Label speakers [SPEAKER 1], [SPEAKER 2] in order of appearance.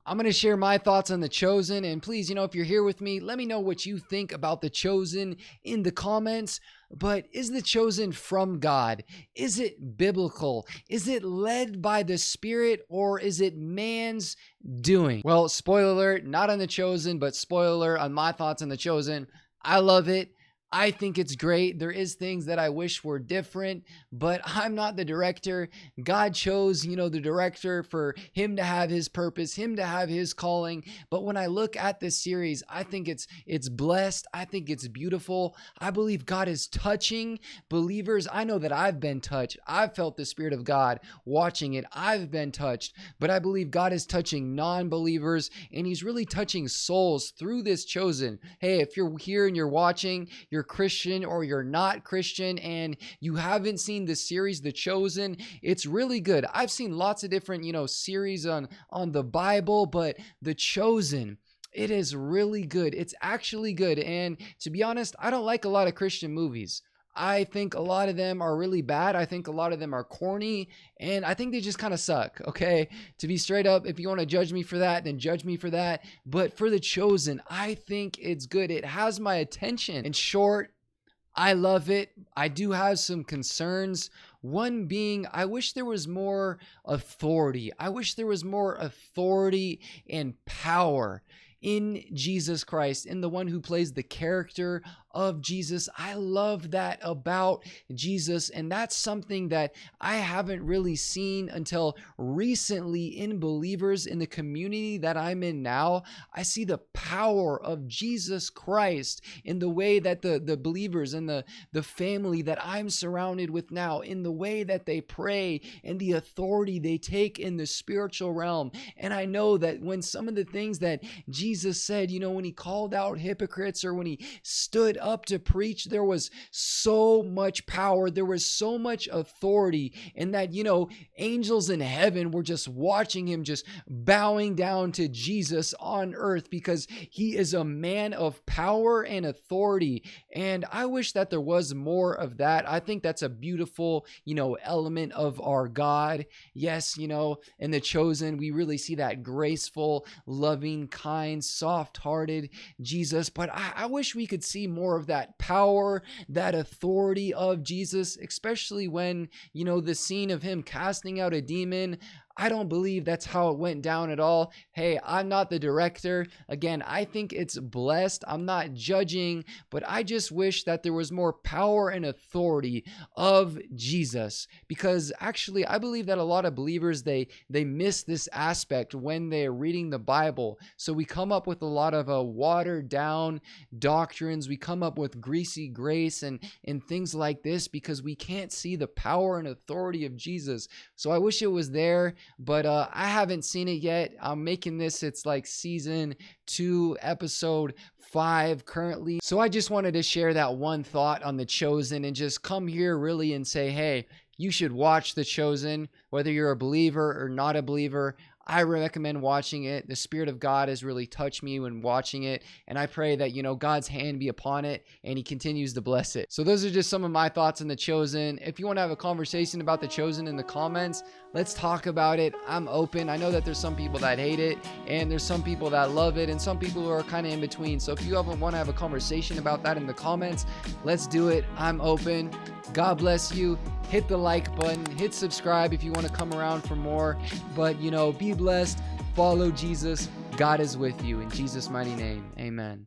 [SPEAKER 1] I'm going to share my thoughts on The Chosen. And please, if you're here with me, let me know what you think about The Chosen in the comments. But is The Chosen from God? Is it biblical? Is it led by the Spirit, or is it man's doing? Well, spoiler alert, not on The Chosen, but spoiler alert on my thoughts on The Chosen. I love it. I think it's great. There is things that I wish were different, but I'm not the director. God chose, the director for him to have his purpose, him to have his calling. But when I look at this series, I think it's blessed. I think it's beautiful. I believe God is touching believers. I know that I've been touched. I've felt the Spirit of God watching it. I've been touched, but I believe God is touching non-believers, and he's really touching souls through this Chosen. Hey, if you're here and you're watching, you're Christian or you're not Christian and you haven't seen the series The Chosen, it's really good. I've seen lots of different series on the Bible, but The Chosen, it is really good. It's actually good. And to be honest, I don't like a lot of Christian movies. I think a lot of them are really bad. I think a lot of them are corny, and I think they just kind of suck, okay? To be straight up, if you want to judge me for that, then judge me for that. But for The Chosen, I think it's good. It has my attention. In short, I love it. I do have some concerns. One being, I wish there was more authority. I wish there was more authority and power in Jesus Christ, in the one who plays the character of Jesus. I love that about Jesus, and that's something that I haven't really seen until recently in believers in the community that I'm in now. I see the power of Jesus Christ in the way that the believers and the family that I'm surrounded with now, in the way that they pray and the authority they take in the spiritual realm. And I know that when some of the things that Jesus said, when he called out hypocrites or when he stood up to preach, there was so much power, there was so much authority, and that angels in heaven were just watching him, just bowing down to Jesus on earth, because he is a man of power and authority. And I wish that there was more of that. I think that's a beautiful element of our God. Yes, in The Chosen, we really see that graceful, loving, kind, soft-hearted Jesus. But I wish we could see more of that power, that authority of Jesus, especially when, the scene of him casting out a demon. I don't believe that's how it went down at all. Hey, I'm not the director. Again, I think it's blessed. I'm not judging, but I just wish that there was more power and authority of Jesus, because actually I believe that a lot of believers, they miss this aspect when they're reading the Bible. So we come up with a lot of watered down doctrines. We come up with greasy grace and things like this because we can't see the power and authority of Jesus. So I wish it was there. But I haven't seen it yet. I'm making this, it's like season 2, episode 5 currently. So I just wanted to share that one thought on The Chosen and just come here really and say, hey, you should watch The Chosen, whether you're a believer or not a believer. I recommend watching it. The Spirit of God has really touched me when watching it, and I pray that, God's hand be upon it and he continues to bless it. So those are just some of my thoughts on The Chosen. If you want to have a conversation about The Chosen in the comments, let's talk about it. I'm open. I know that there's some people that hate it, and there's some people that love it, and some people who are kind of in between. So if you want to have a conversation about that in the comments, let's do it. I'm open. God bless you. Hit the like button, hit subscribe if you want to come around for more. But, be blessed. Follow Jesus. God is with you. In Jesus' mighty name, amen.